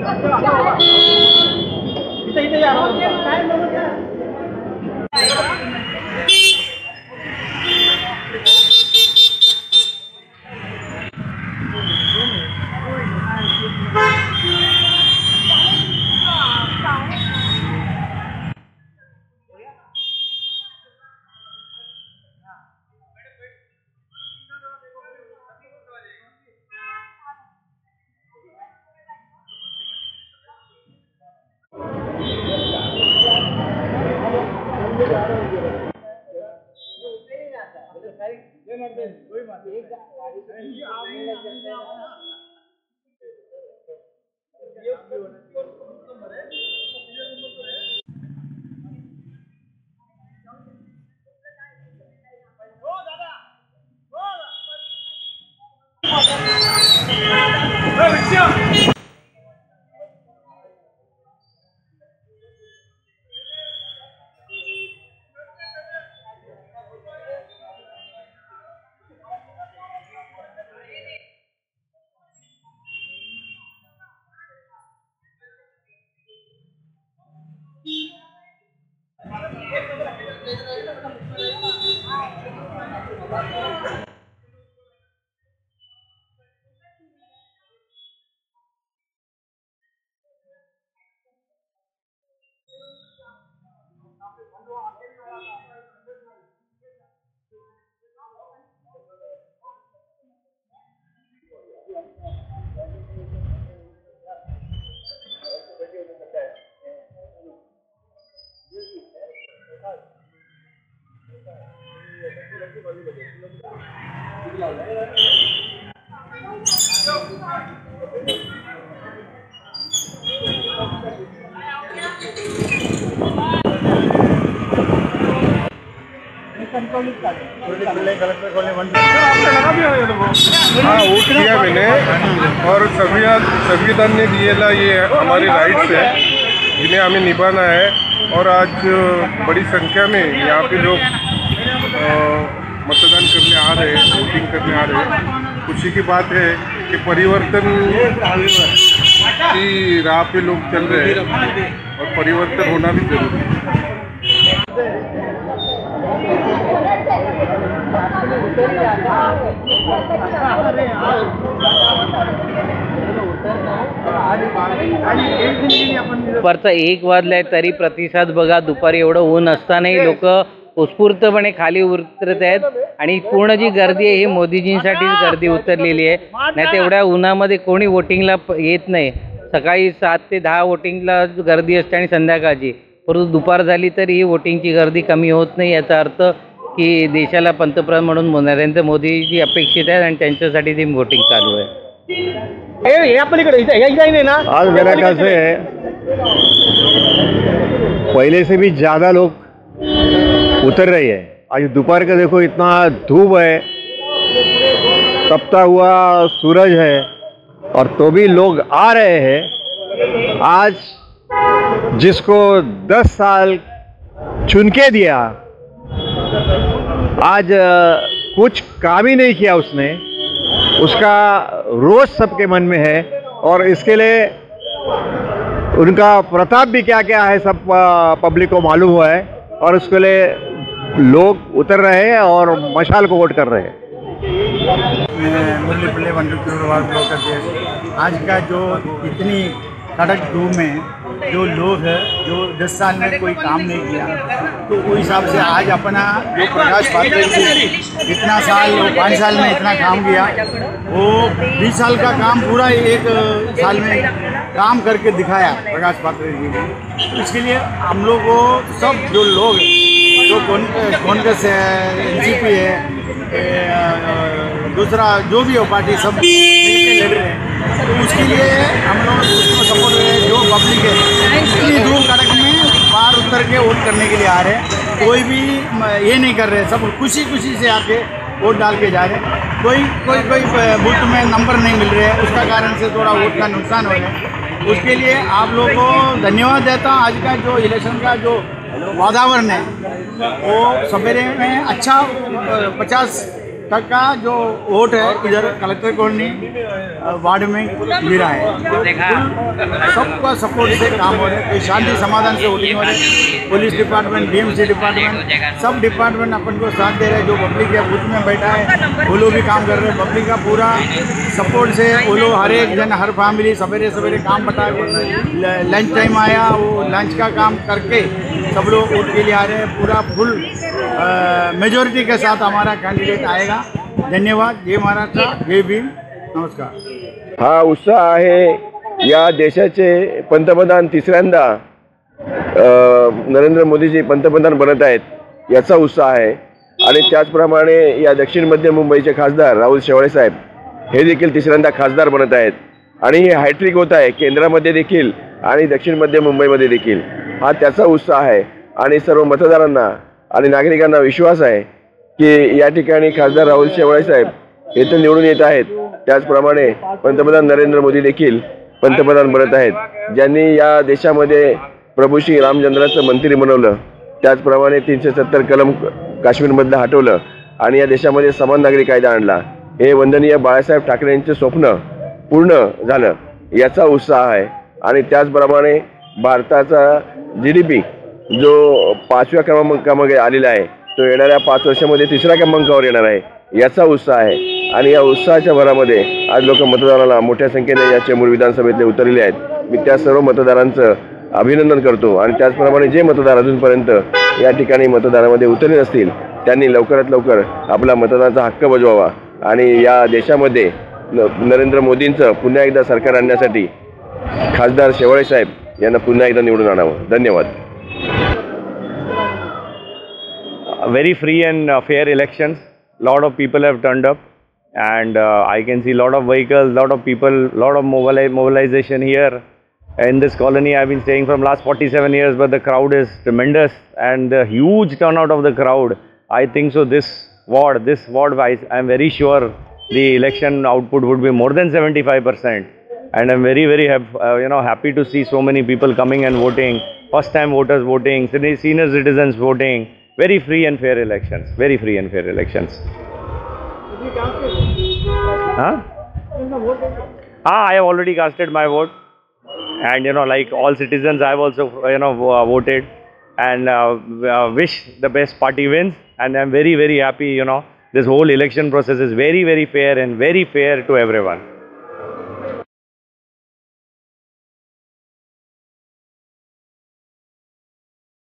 हाँ, वोट किया मैंने और संविधान ने दिएला ये हमारी राइट्स है जिन्हें हमें निभाना है। और आज बड़ी संख्या में यहाँ पे लोग मतदान करने आ रहे हैं, वोटिंग करने आ रहे हैं। खुशी की बात है कि परिवर्तन की राह पे लोग चल रहे हैं और परिवर्तन होना भी जरूरी है। दुपारचा 1 वाजलाय तरी प्रतिसाद बघा। दुपारी एवढं ऊन असतानाही लोक उत्स्फूर्तपणे खाली उतरत आहेत आणि पूर्ण जी गर्दी आहे ही मोदीजींसाठीच गर्दी उतरलेली आहे। नाही तर एवढ्या उन्हामध्ये कोणी वोटिंगला येत नाही। सकाळी 7 ते 10 वोटिंगला गर्दी असते आणि संध्याकाळची, परंतु दुपार झाली तरी ही वोटिंगची गर्दी कमी होत नाही। याचा अर्थ की देशाला पंतप्रधान म्हणून नरेंद्र मोदीजी अपेक्षित आहेत आणि त्यांच्यासाठी ती वोटिंग चालू आहे। आज मेरा ख्याल से पहले से भी ज़्यादा लोग उतर रही है। आज दोपहर का देखो, इतना धूप है, तपता हुआ सूरज है, और तो भी लोग आ रहे हैं। आज जिसको 10 साल चुन के दिया, आज कुछ काम ही नहीं किया उसने, उसका रोष सबके मन में है। और इसके लिए उनका प्रताप भी क्या क्या है सब पब्लिक को मालूम हुआ है, और उसके लिए लोग उतर रहे हैं और मशाल को वोट कर रहे हैं। आज का जो इतनी कड़क धूप में जो लोग हैं जो 10 साल में कोई काम नहीं किया, तो उस हिसाब से आज अपना जो प्रकाश पात्रे जी इतना साल 5 साल में इतना काम किया, वो 20 साल का काम पूरा 1 साल में काम करके दिखाया प्रकाश पात्रे जी ने। तो इसके लिए हम लोग को सब जो लोग जो कांग्रेस है, एनसीपी है, दूसरा जो भी हो पार्टी, सब मिलकर लड़ रहे हैं। तो उसके लिए हम लोग उसको सपोर्ट करें। जो पब्लिक है इतनी दूर कड़क में बाहर उतर के वोट करने के लिए आ रहे हैं, कोई भी ये नहीं कर रहे, सब खुशी खुशी से आके वोट डाल के जा रहे हैं। कोई बूथ में नंबर नहीं मिल रहे हैं, उसका कारण से थोड़ा वोट का नुकसान हो रहा है। उसके लिए आप लोगों को धन्यवाद देता हूँ। आज का जो इलेक्शन का जो वातावरण है वो सवेरे में अच्छा 50 तक का जो वोट है इधर कलेक्टर कॉलोनी वार्ड में मिला है। सबका सपोर्ट से काम हो रहा है, शांति समाधान से वोटिंग हो रही है। पुलिस डिपार्टमेंट, BMC डिपार्टमेंट, सब डिपार्टमेंट अपन को साथ दे रहे हैं। जो पब्लिक है बूथ में बैठा है वो लोग भी काम कर रहे हैं। पब्लिक का पूरा सपोर्ट से वो लोग हर एक जन, हर फैमिली सवेरे सवेरे काम बता के लंच टाइम आया, वो लंच का काम करके सब लोग वोट के लिए आ रहे हैं। पूरा फुल मेजॉरिटी के साथ हमारा कैंडिडेट आएगा। धन्यवाद। जय महाराष्ट्र, जय भीम, नमस्कार। हा उत्साह आहे। या देशाचे पंतप्रधान तिसऱ्यांदा नरेंद्र मोदीजी पंतप्रधान बनत आहेत याचा उत्साह आहे। आणि त्याचप्रमाणे या दक्षिण मध्य मुंबईचे खासदार राहुल शेवाळे साहेब हे देखील तिसऱ्यांदा खासदार बनत आहेत आणि हे हॅट्रिक होत आहे केंद्रामध्ये देखील आणि दक्षिण मध्य मुंबईमध्ये देखील। हा त्याचा उत्साह आहे आणि सर्व मतदारांना आणि नागरिकांना विश्वास आहे की या ठिकाणी खासदार राहुल शेवाळे साहेब हे तर निवडून येत आहेत, त्याचप्रमाणे पंतप्रधान नरेंद्र मोदी देखील पंतप्रधान बनत आहेत। ज्यांनी या देशामध्ये प्रभू श्री रामचंद्राचं मंदिर बनवलं, त्याचप्रमाणे 370 कलम काश्मीरमधलं हटवलं आणि या देशामध्ये समान नागरी कायदा आणला, हे वंदनीय बाळासाहेब ठाकरे यांचे स्वप्न पूर्ण झालं याचा उत्साह आहे। आणि त्याचप्रमाणे भारताचा GDP जो 5व्या क्रमांकामध्ये आलेला आहे तो येणाऱ्या 5 वर्षामध्ये 3ऱ्या क्रमांकावर येणार आहे याचा उत्साह आहे। आणि या उत्साहाच्या भरामध्ये आज लोक मतदानाला मोठ्या संख्येने या चेंबूर विधानसभेतले उतरलेले आहेत। मी त्या सर्व मतदारांचं अभिनंदन करतो आणि त्याचप्रमाणे जे मतदार अजूनपर्यंत या ठिकाणी मतदानामध्ये उतरले नसतील त्यांनी लवकरात लवकर आपला मतदानाचा हक्क बजवावा आणि या देशामध्ये नरेंद्र मोदींचं पुन्हा एकदा सरकार आणण्यासाठी खासदार शेवाळे साहेब यांना पुन्हा एकदा निवडून आणावं। धन्यवाद। Very free and fair elections. Lot of people have turned up, and I can see lot of vehicles, lot of people, lot of mobilization here in this colony. I've been staying from last 47 years, but the crowd is tremendous and the huge turnout of the crowd. I think so. This ward wise, I'm very sure the election output would be more than 75%. And I'm very happy to see so many people coming and voting. First time voters voting, senior citizens voting. Very free and fair elections. Very free and fair elections. Huh? I have already casted my vote, and like all citizens, I have also voted, and wish the best party wins. And I'm very happy. This whole election process is very fair and very fair to everyone.